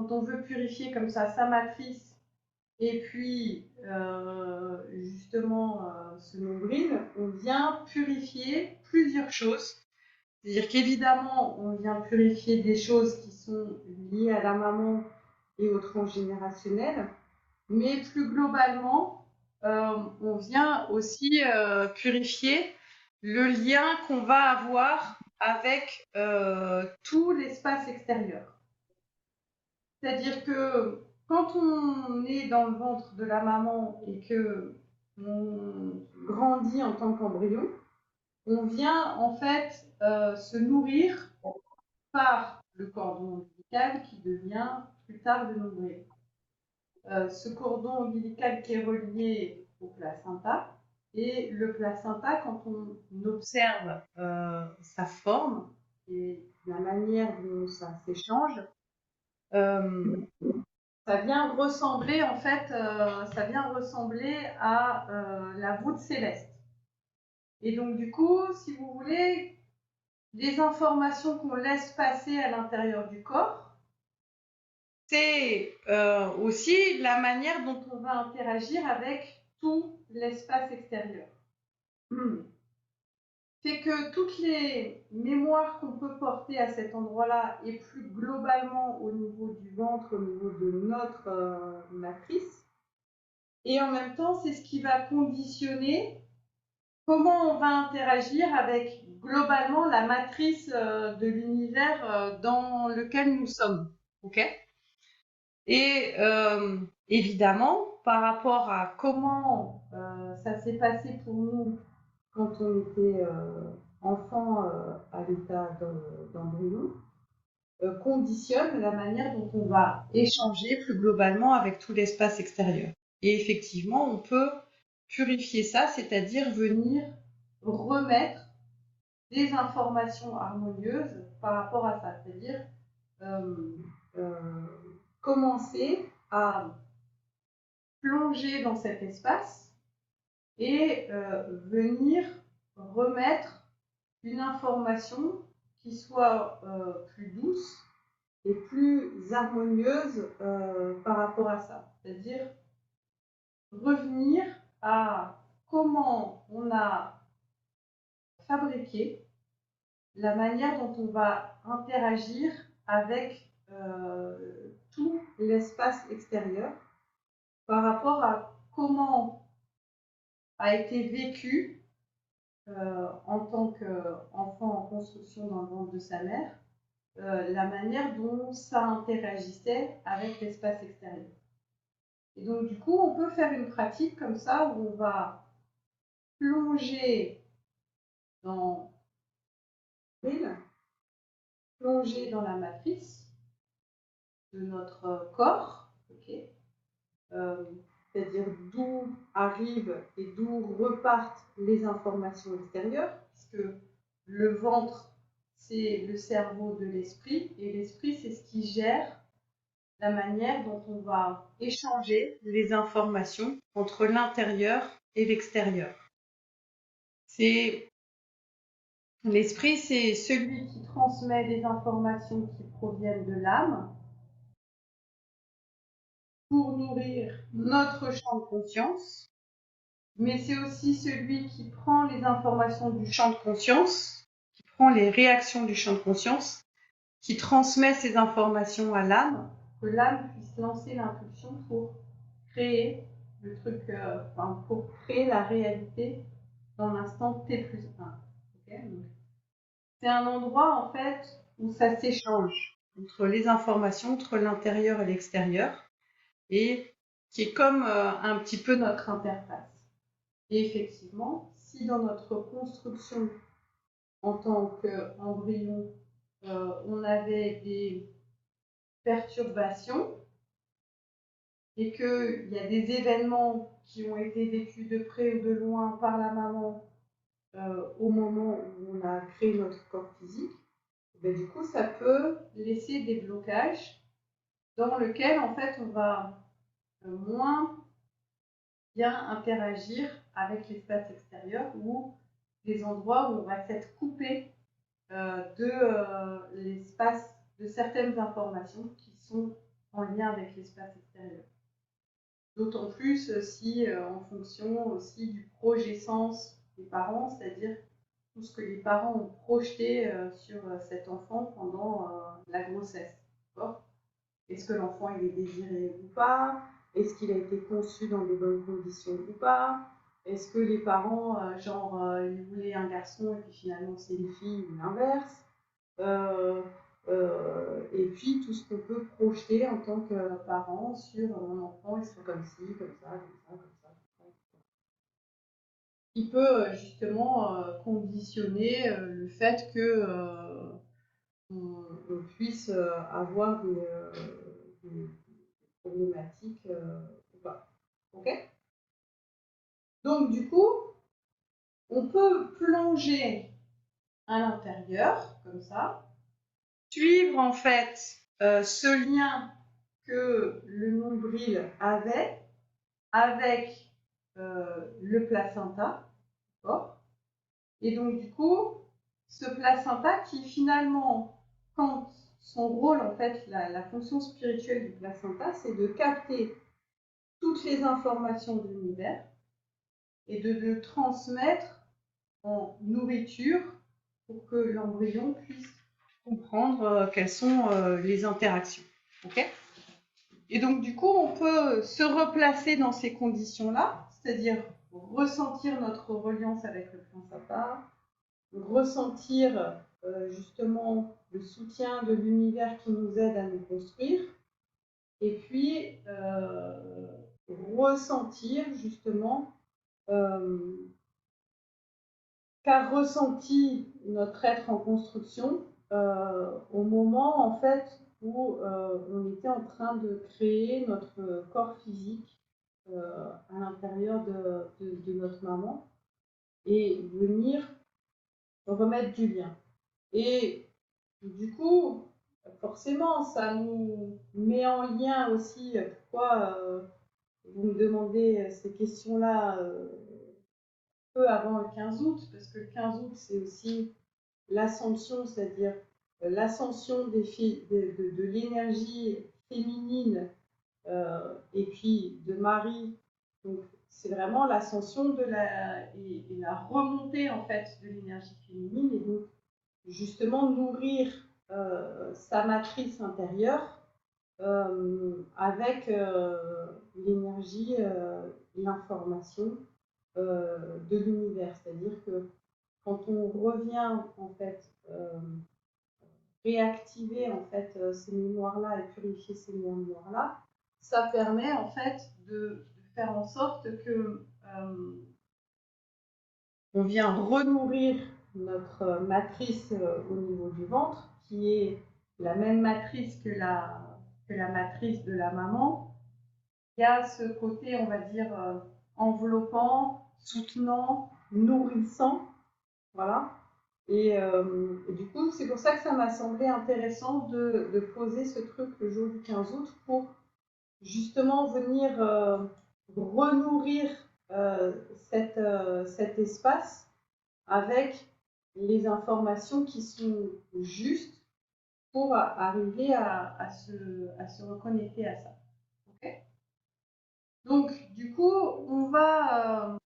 quand on veut purifier comme ça sa matrice et puis justement ce nombril, on vient purifier plusieurs choses. C'est-à-dire qu'évidemment, on vient purifier des choses qui sont liées à la maman et au transgénérationnel, mais plus globalement, on vient aussi purifier le lien qu'on va avoir avec tout l'espace extérieur. C'est-à-dire que quand on est dans le ventre de la maman et que on grandit en tant qu'embryon, on vient en fait se nourrir par le cordon ombilical qui devient plus tard le nombril. Ce cordon ombilical qui est relié au placenta, et le placenta, quand on observe sa forme et la manière dont ça s'échange, ça vient ressembler en fait, ça vient ressembler à la voûte céleste. Et donc du coup, si vous voulez, les informations qu'on laisse passer à l'intérieur du corps, c'est aussi la manière dont on va interagir avec tout l'espace extérieur. C'est que toutes les mémoires qu'on peut porter à cet endroit-là et plus globalement au niveau du ventre, au niveau de notre matrice, et en même temps, c'est ce qui va conditionner comment on va interagir avec globalement la matrice de l'univers dans lequel nous sommes. Ok ? Et évidemment, par rapport à comment ça s'est passé pour nous quand on était enfant à l'état d'embryon, conditionne la manière dont on va échanger plus globalement avec tout l'espace extérieur. Et effectivement, on peut purifier ça, c'est-à-dire venir remettre des informations harmonieuses par rapport à ça, c'est-à-dire commencer à plonger dans cet espace et venir remettre une information qui soit plus douce et plus harmonieuse par rapport à ça. C'est-à-dire revenir à comment on a fabriqué la manière dont on va interagir avec tout l'espace extérieur par rapport à comment a été vécu en tant qu'enfant en construction dans le ventre de sa mère, la manière dont ça interagissait avec l'espace extérieur. Et donc du coup, on peut faire une pratique comme ça où on va plonger dans plonger dans la matrice de notre corps, okay, c'est-à-dire d'où arrivent et d'où repartent les informations extérieures, puisque le ventre, c'est le cerveau de l'esprit, et l'esprit, c'est ce qui gère la manière dont on va échanger les informations entre l'intérieur et l'extérieur. L'esprit, c'est celui qui transmet les informations qui proviennent de l'âme pour nourrir notre champ de conscience, mais c'est aussi celui qui prend les informations du champ de conscience, qui prend les réactions du champ de conscience, qui transmet ces informations à l'âme, que l'âme puisse lancer l'impulsion pour créer le truc, pour créer la réalité dans l'instant T+1. Okay, c'est un endroit en fait où ça s'échange entre les informations, entre l'intérieur et l'extérieur, et qui est comme un petit peu notre interface. Et effectivement, si dans notre construction en tant qu'embryon, on avait des perturbations et qu'il y a des événements qui ont été vécus de près ou de loin par la maman au moment où on a créé notre corps physique, ben, du coup, ça peut laisser des blocages dans lesquels, en fait, on va moins bien interagir avec l'espace extérieur ou des endroits où on va s'être coupé de l'espace de certaines informations qui sont en lien avec l'espace extérieur. D'autant plus si en fonction aussi du projet-sens des parents, c'est-à-dire tout ce que les parents ont projeté sur cet enfant pendant la grossesse. Est-ce que l'enfant il est désiré ou pas? Est-ce qu'il a été conçu dans de bonnes conditions ou pas? Est-ce que les parents, ils voulaient un garçon et puis finalement c'est une fille ou l'inverse? Et puis tout ce qu'on peut projeter en tant que parent sur mon enfant, il serait comme ci, comme ça, comme ça, comme ça. Qui peut justement conditionner le fait que on puisse avoir des problématiques ou pas. Ok? Donc du coup, on peut plonger à l'intérieur, comme ça, suivre en fait ce lien que le nombril avait avec le placenta, d'accord? Et donc du coup, ce placenta qui finalement, quand son rôle en fait, la fonction spirituelle du placenta, c'est de capter toutes les informations de l'univers et de le transmettre en nourriture pour que l'embryon puisse comprendre quelles sont les interactions. Ok? Et donc, du coup, on peut se replacer dans ces conditions-là, c'est-à-dire ressentir notre reliance avec le placenta, ressentir justement le soutien de l'univers qui nous aide à nous construire, et puis ressentir justement qu'a ressenti notre être en construction au moment en fait où on était en train de créer notre corps physique à l'intérieur de notre maman et venir remettre du lien. Et du coup, forcément, ça nous met en lien aussi. Pourquoi vous me demandez ces questions-là peu avant le 15 août? Parce que le 15 août, c'est aussi l'ascension, c'est-à-dire l'ascension de l'énergie féminine et puis de Marie. Donc, c'est vraiment l'ascension et la remontée en fait de l'énergie féminine et donc justement nourrir sa matrice intérieure avec l'énergie, l'information de l'univers. C'est-à-dire que quand on revient en fait réactiver en fait ces mémoires-là et purifier ces mémoires-là, ça permet en fait de faire en sorte que on vient renourrir notre matrice au niveau du ventre, qui est la même matrice que la matrice de la maman. Il y a ce côté, on va dire, enveloppant, soutenant, nourrissant, voilà. Et du coup, c'est pour ça que ça m'a semblé intéressant de poser ce truc le jour du 15 août pour justement venir renourrir cet espace avec les informations qui sont justes pour arriver à se reconnecter à ça. Okay. Donc, du coup, on va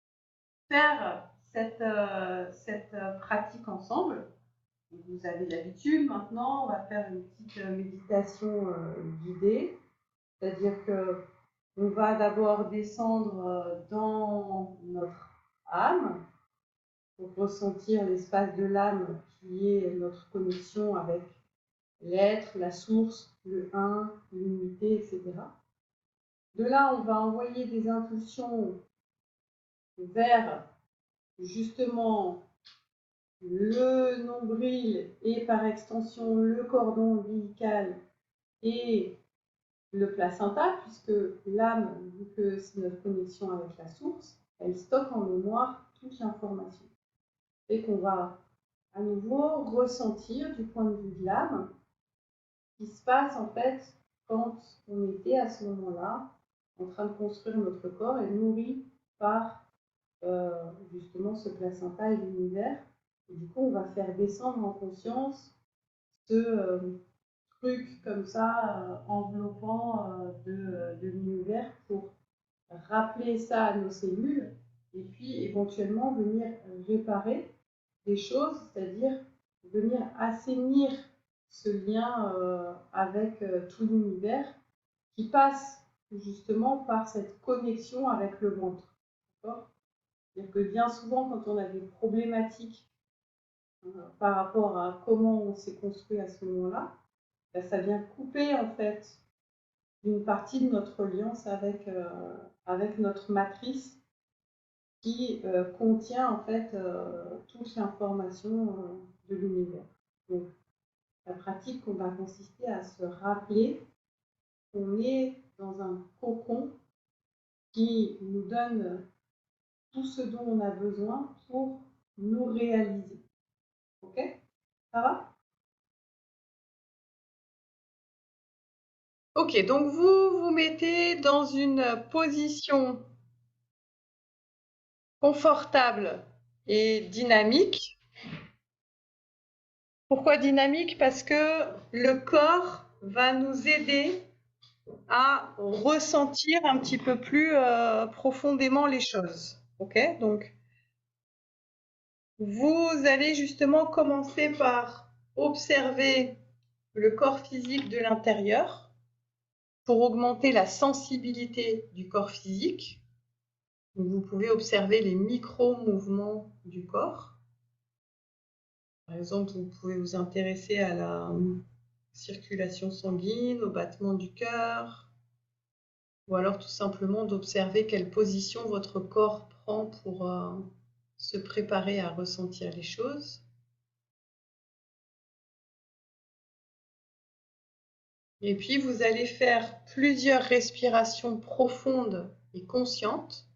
faire cette pratique ensemble. Vous avez l'habitude maintenant, on va faire une petite méditation guidée, c'est-à-dire que on va d'abord descendre dans notre âme pour ressentir l'espace de l'âme qui est notre connexion avec l'être, la source, le un, l'unité, etc. De là, on va envoyer des impulsions vers justement le nombril et par extension le cordon ombilical et le placenta, puisque l'âme, vu que c'est notre connexion avec la source, elle stocke en mémoire toute l'information. Et qu'on va à nouveau ressentir du point de vue de l'âme ce qui se passe en fait quand on était à ce moment-là en train de construire notre corps et nourri par justement ce placenta et l'univers. Et du coup, on va faire descendre en conscience ce truc comme ça, enveloppant de l'univers pour rappeler ça à nos cellules et puis éventuellement venir réparer des choses, c'est-à-dire venir assainir ce lien avec tout l'univers qui passe justement par cette connexion avec le ventre. C'est-à-dire que bien souvent, quand on a des problématiques par rapport à comment on s'est construit à ce moment-là, ben, ça vient couper en fait une partie de notre alliance avec notre matrice qui contient en fait toute l'information de l'univers. Donc la pratique va consister à se rappeler qu'on est dans un cocon qui nous donne tout ce dont on a besoin pour nous réaliser. Ok? Ça va? Ok, donc vous vous mettez dans une position confortable et dynamique. Pourquoi dynamique? Parce que le corps va nous aider à ressentir un petit peu plus profondément les choses. Ok? Donc, vous allez justement commencer par observer le corps physique de l'intérieur pour augmenter la sensibilité du corps physique. Donc, vous pouvez observer les micro-mouvements du corps. Par exemple, vous pouvez vous intéresser à la circulation sanguine, au battement du cœur, ou alors tout simplement d'observer quelle position votre corps prend pour se préparer à ressentir les choses. Et puis vous allez faire plusieurs respirations profondes et conscientes.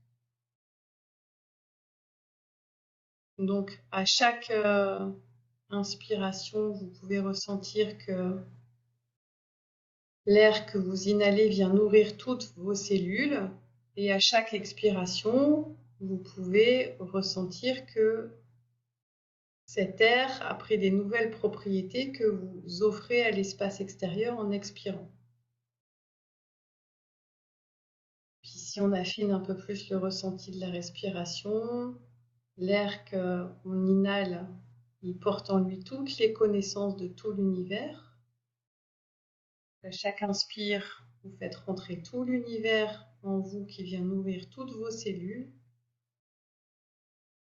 Donc à chaque inspiration, vous pouvez ressentir que l'air que vous inhalez vient nourrir toutes vos cellules. Et à chaque expiration, vous pouvez ressentir que cet air a pris des nouvelles propriétés que vous offrez à l'espace extérieur en expirant. Puis si on affine un peu plus le ressenti de la respiration, l'air qu'on inhale, il porte en lui toutes les connaissances de tout l'univers. À chaque inspire, vous faites rentrer tout l'univers en vous qui vient nourrir toutes vos cellules.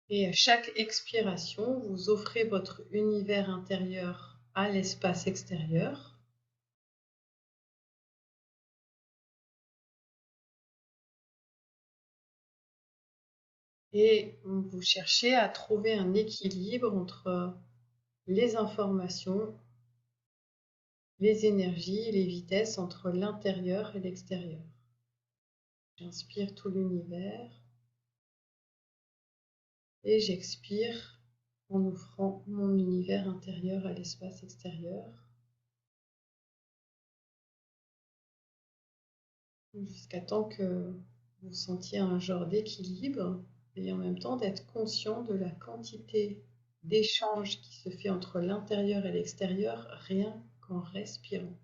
Et à chaque expiration, vous offrez votre univers intérieur à l'espace extérieur. Et vous cherchez à trouver un équilibre entre les informations, les énergies et les vitesses entre l'intérieur et l'extérieur. J'inspire tout l'univers et j'expire en offrant mon univers intérieur à l'espace extérieur. Jusqu'à temps que vous sentiez un genre d'équilibre et en même temps d'être conscient de la quantité d'échange qui se fait entre l'intérieur et l'extérieur rien qu'en respirant.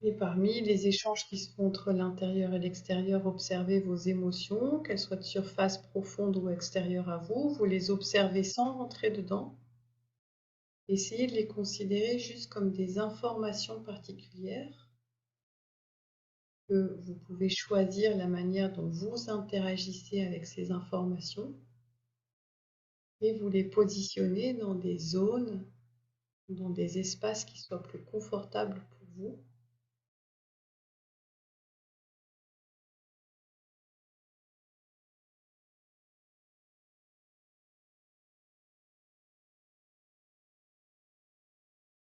Et parmi les échanges qui se font entre l'intérieur et l'extérieur, observez vos émotions, qu'elles soient de surface profonde ou extérieure à vous. Vous les observez sans rentrer dedans. Essayez de les considérer juste comme des informations particulières que vous pouvez choisir la manière dont vous interagissez avec ces informations et vous les positionnez dans des zones, dans des espaces qui soient plus confortables pour vous.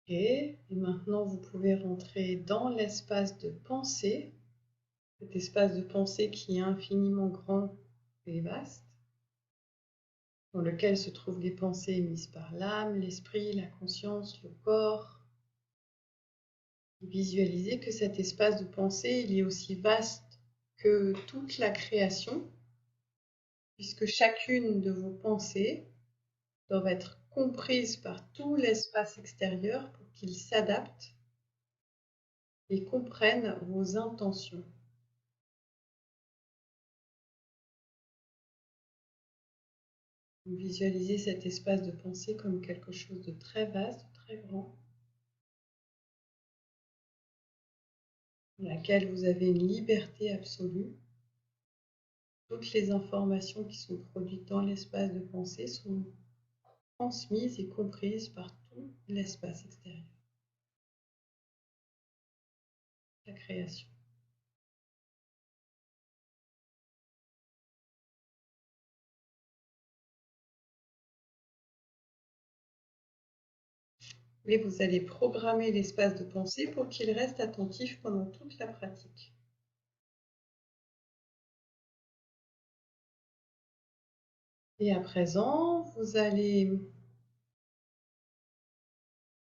Et maintenant, vous pouvez rentrer dans l'espace de pensée, cet espace de pensée qui est infiniment grand et vaste, dans lequel se trouvent les pensées émises par l'âme, l'esprit, la conscience, le corps. Visualisez que cet espace de pensée, il est aussi vaste que toute la création, puisque chacune de vos pensées doivent être comprises par tout l'espace extérieur pour qu'il s'adapte et comprenne vos intentions. Visualisez cet espace de pensée comme quelque chose de très vaste, de très grand, dans laquelle vous avez une liberté absolue. Toutes les informations qui sont produites dans l'espace de pensée sont transmises et comprises par tout l'espace extérieur, la création. Mais vous allez programmer l'espace de pensée pour qu'il reste attentif pendant toute la pratique. Et à présent, vous allez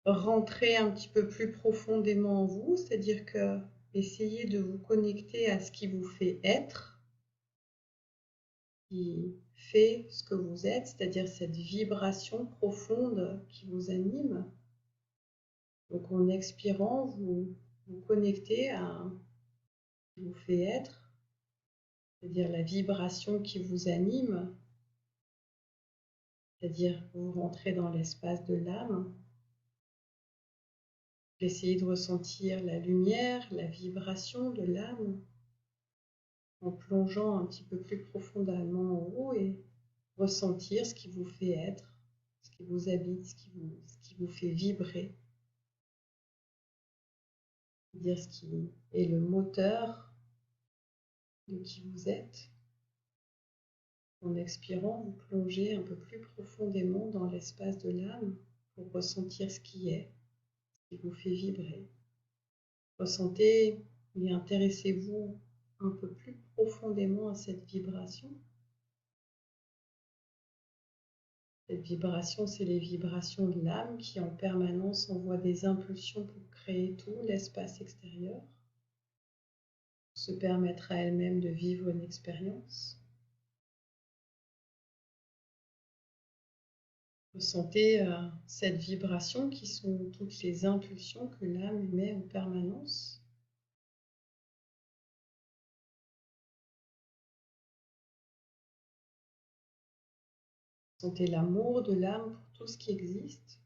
rentrer un petit peu plus profondément en vous, c'est-à-dire que essayez de vous connecter à ce qui vous fait être, qui fait ce que vous êtes, c'est-à-dire cette vibration profonde qui vous anime. Donc en expirant, vous vous connectez à ce qui vous fait être, c'est-à-dire la vibration qui vous anime, c'est-à-dire vous rentrez dans l'espace de l'âme. Essayez de ressentir la lumière, la vibration de l'âme, en plongeant un petit peu plus profondément en vous et ressentir ce qui vous fait être, ce qui vous habite, ce qui vous fait vibrer. C'est-à-dire ce qui est le moteur de qui vous êtes. En expirant, vous plongez un peu plus profondément dans l'espace de l'âme pour ressentir ce qui est, ce qui vous fait vibrer. Ressentez et intéressez-vous un peu plus profondément à cette vibration. Cette vibration, c'est les vibrations de l'âme qui en permanence envoient des impulsions pour créer tout l'espace extérieur, pour se permettre à elle-même de vivre une expérience. Ressentez cette vibration qui sont toutes les impulsions que l'âme émet en permanence. Ressentez l'amour de l'âme pour tout ce qui existe.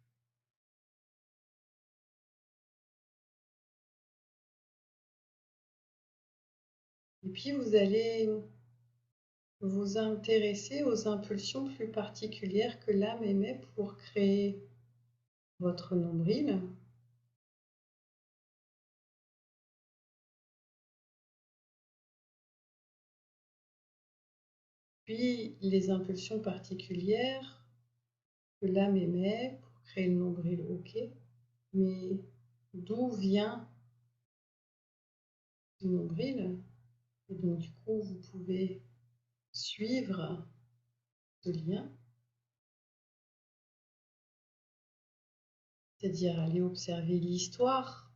Et puis vous allez vous intéresser aux impulsions plus particulières que l'âme émet pour créer votre nombril. Puis les impulsions particulières que l'âme émet pour créer le nombril, ok, mais d'où vient ce nombril? Et donc du coup, vous pouvez suivre ce lien, c'est-à-dire aller observer l'histoire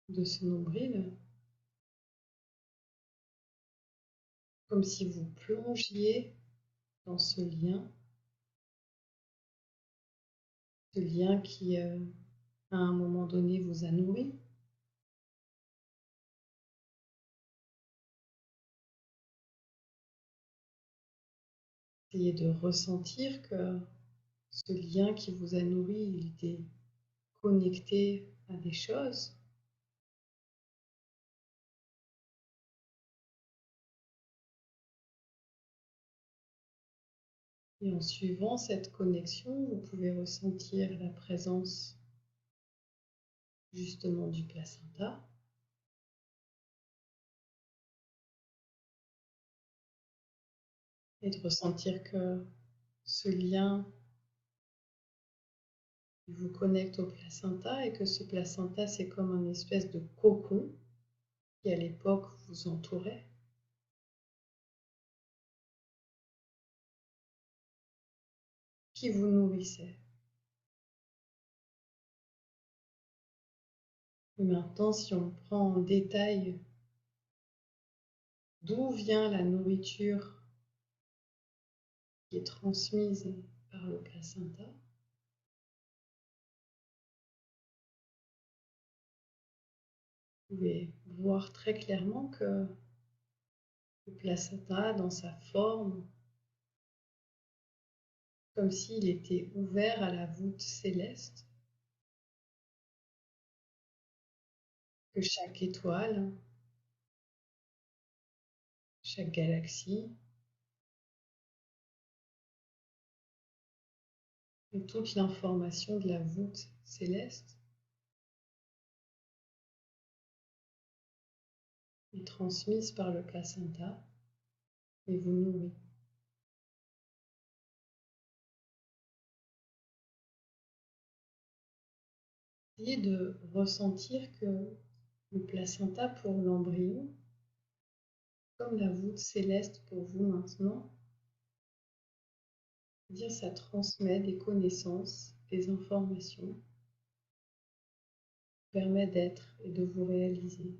de ce nombril, comme si vous plongiez dans ce lien qui, à un moment donné, vous a nourri. Essayez de ressentir que ce lien qui vous a nourri, il était connecté à des choses. Et en suivant cette connexion, vous pouvez ressentir la présence justement du placenta. Et de ressentir que ce lien vous connecte au placenta et que ce placenta, c'est comme une espèce de cocon qui à l'époque vous entourait, qui vous nourrissait. Et maintenant, si on prend en détail d'où vient la nourriture qui est transmise par le placenta, vous pouvez voir très clairement que le placenta, dans sa forme, comme s'il était ouvert à la voûte céleste, que chaque étoile, chaque galaxie et toute l'information de la voûte céleste est transmise par le placenta et vous nourrit. Essayez de ressentir que le placenta pour l'embryon, comme la voûte céleste pour vous maintenant, c'est-à-dire ça transmet des connaissances, des informations, permet d'être et de vous réaliser.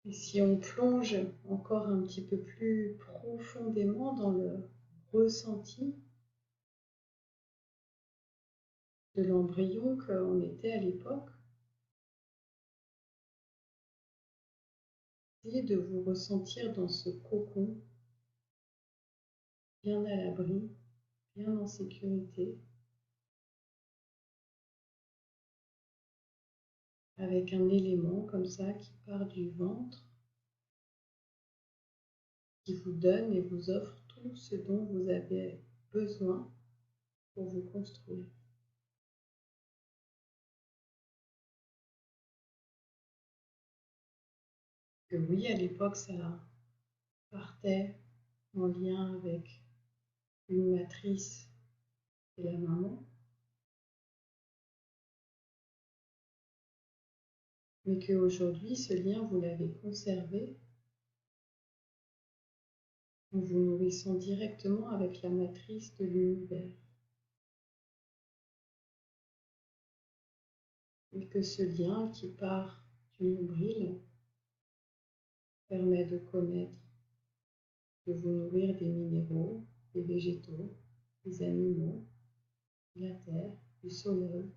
Et si on plonge encore un petit peu plus profondément dans le ressenti de l'embryon qu'on était à l'époque, essayez de vous ressentir dans ce cocon, bien à l'abri, bien en sécurité, avec un élément comme ça qui part du ventre, qui vous donne et vous offre tout ce dont vous avez besoin pour vous construire. Que oui, à l'époque, ça partait en lien avec une matrice et la maman, mais qu'aujourd'hui, ce lien, vous l'avez conservé en vous nourrissant directement avec la matrice de l'univers. Et que ce lien qui part du nombril permet de connaître, de vous nourrir des minéraux, des végétaux, des animaux, de la terre, du soleil,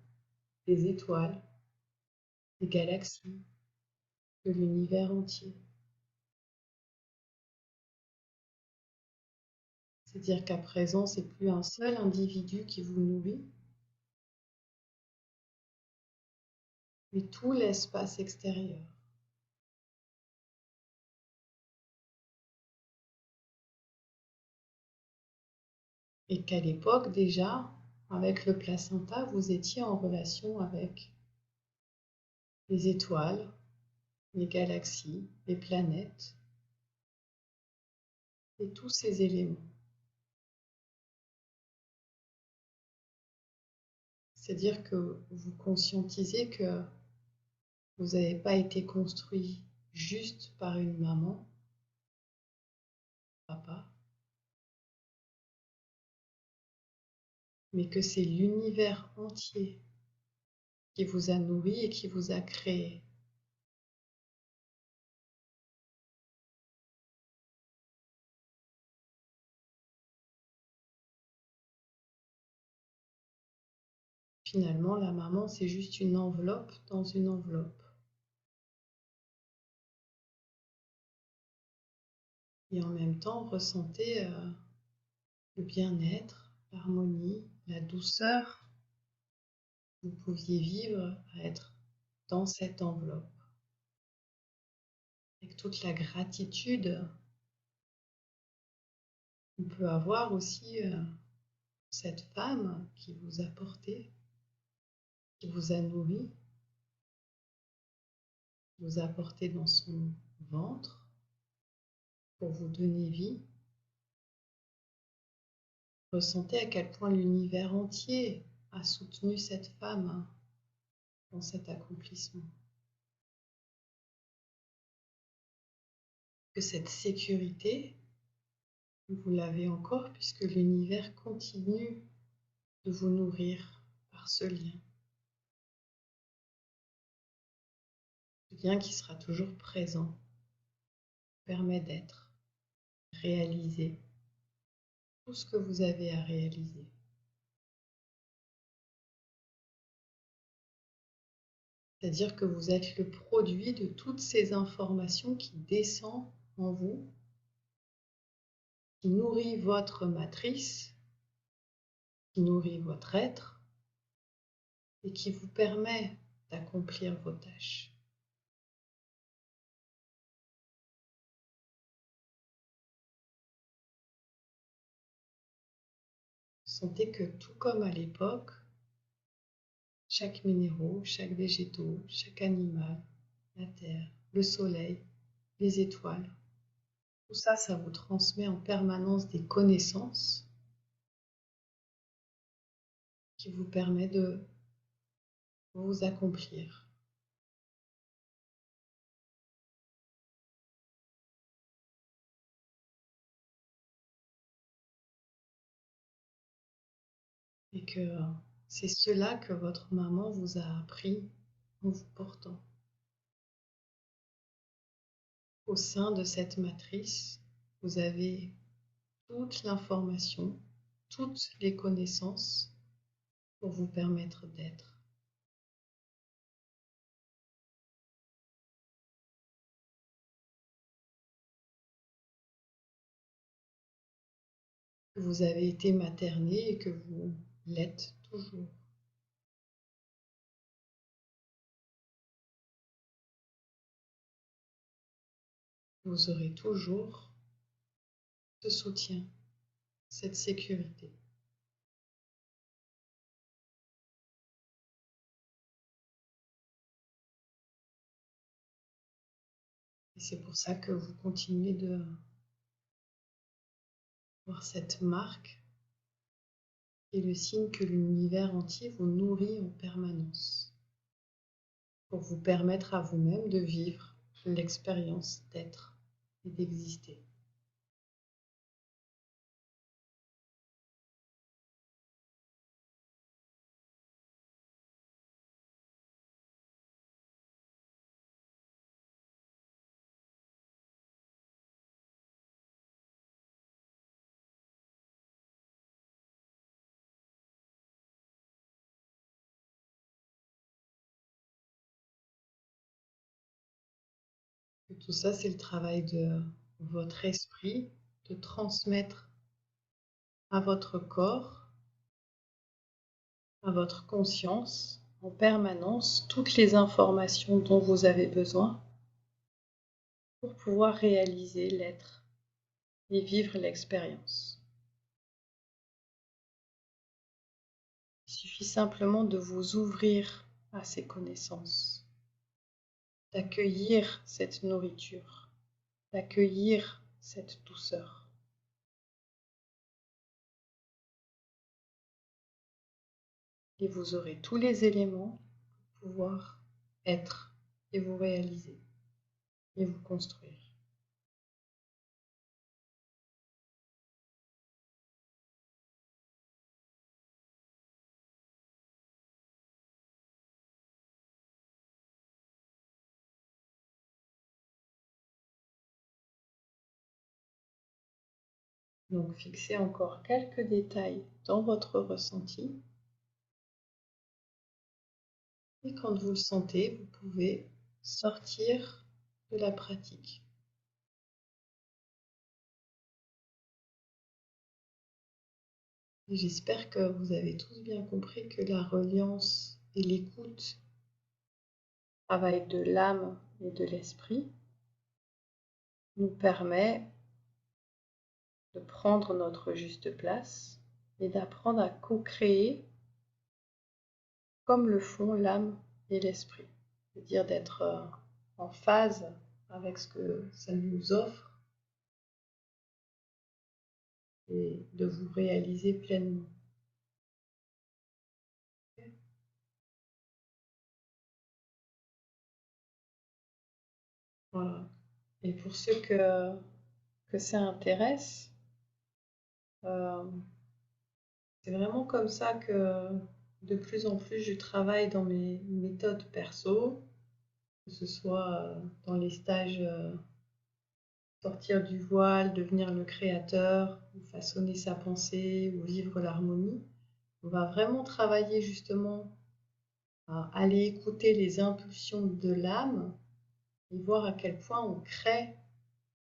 des étoiles, des galaxies, de l'univers entier. C'est-à-dire qu'à présent, c'est plus un seul individu qui vous nourrit, mais tout l'espace extérieur. Et qu'à l'époque déjà, avec le placenta, vous étiez en relation avec les étoiles, les galaxies, les planètes et tous ces éléments. C'est-à-dire que vous conscientisez que vous n'avez pas été construit juste par une maman, papa, mais que c'est l'univers entier qui vous a nourri et qui vous a créé. Finalement, la maman, c'est juste une enveloppe dans une enveloppe. Et en même temps, ressentez le bien-être, l'harmonie, la douceur que vous pouviez vivre à être dans cette enveloppe. Avec toute la gratitude qu'on peut avoir aussi cette femme qui vous a porté, qui vous a nourri, qui vous a porté dans son ventre pour vous donner vie. Ressentez à quel point l'univers entier a soutenu cette femme dans cet accomplissement. que cette sécurité, vous l'avez encore puisque l'univers continue de vous nourrir par ce lien. Ce lien qui sera toujours présent, permet d'être, réaliser tout ce que vous avez à réaliser. C'est-à-dire que vous êtes le produit de toutes ces informations qui descendent en vous, qui nourrit votre matrice, qui nourrit votre être et qui vous permet d'accomplir vos tâches. Sentez que tout comme à l'époque, chaque minéraux, chaque végétaux, chaque animal, la terre, le soleil, les étoiles, tout ça, ça vous transmet en permanence des connaissances qui vous permet de vous accomplir. Et que c'est cela que votre maman vous a appris en vous portant. Au sein de cette matrice, vous avez toute l'information, toutes les connaissances pour vous permettre d'être. Vous avez été materné et que vous l'êtes toujours. Vous aurez toujours ce soutien, cette sécurité. Et c'est pour ça que vous continuez de voir cette marque qui est le signe que l'univers entier vous nourrit en permanence pour vous permettre à vous-même de vivre l'expérience d'être et d'exister. Et tout ça, c'est le travail de votre esprit, de transmettre à votre corps, à votre conscience, en permanence, toutes les informations dont vous avez besoin pour pouvoir réaliser l'être et vivre l'expérience. Il suffit simplement de vous ouvrir à ces connaissances, d'accueillir cette nourriture, d'accueillir cette douceur. Et vous aurez tous les éléments pour pouvoir être et vous réaliser et vous construire. Donc fixez encore quelques détails dans votre ressenti. Et quand vous le sentez, vous pouvez sortir de la pratique. Et j'espère que vous avez tous bien compris que la reliance et l'écoute, travail de l'âme et de l'esprit, nous permet de prendre notre juste place et d'apprendre à co-créer comme le font l'âme et l'esprit. C'est-à-dire d'être en phase avec ce que ça nous offre et de vous réaliser pleinement. Voilà. Et pour ceux que ça intéresse, euh, c'est vraiment comme ça que de plus en plus je travaille dans mes méthodes perso, que ce soit dans les stages sortir du voile, devenir le créateur, ou façonner sa pensée, ou vivre l'harmonie. On va vraiment travailler justement à aller écouter les impulsions de l'âme et voir à quel point on crée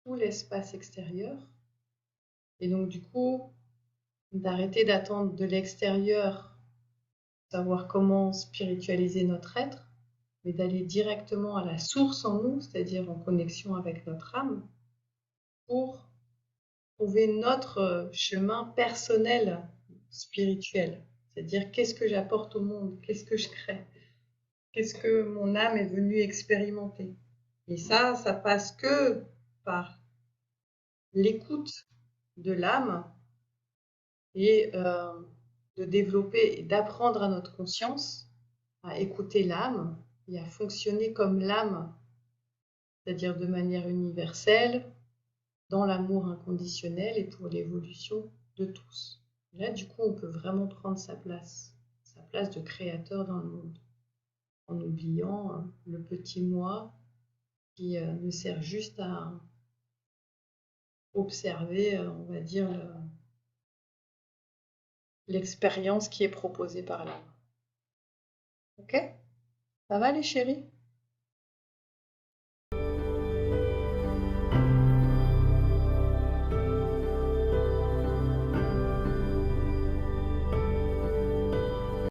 tout l'espace extérieur. Et donc du coup, d'arrêter d'attendre de l'extérieur, savoir comment spiritualiser notre être, mais d'aller directement à la source en nous, c'est-à-dire en connexion avec notre âme, pour trouver notre chemin personnel spirituel. C'est-à-dire qu'est-ce que j'apporte au monde, qu'est-ce que je crée, qu'est-ce que mon âme est venue expérimenter. Et ça passe que par l'écoute de l'âme et de développer et d'apprendre à notre conscience à écouter l'âme et à fonctionner comme l'âme, c'est-à-dire de manière universelle, dans l'amour inconditionnel et pour l'évolution de tous. Et là, du coup, on peut vraiment prendre sa place de créateur dans le monde, en oubliant le petit moi qui ne sert juste à observer, on va dire, l'expérience qui est proposée par l'âme. Ok? Ça va les chéris?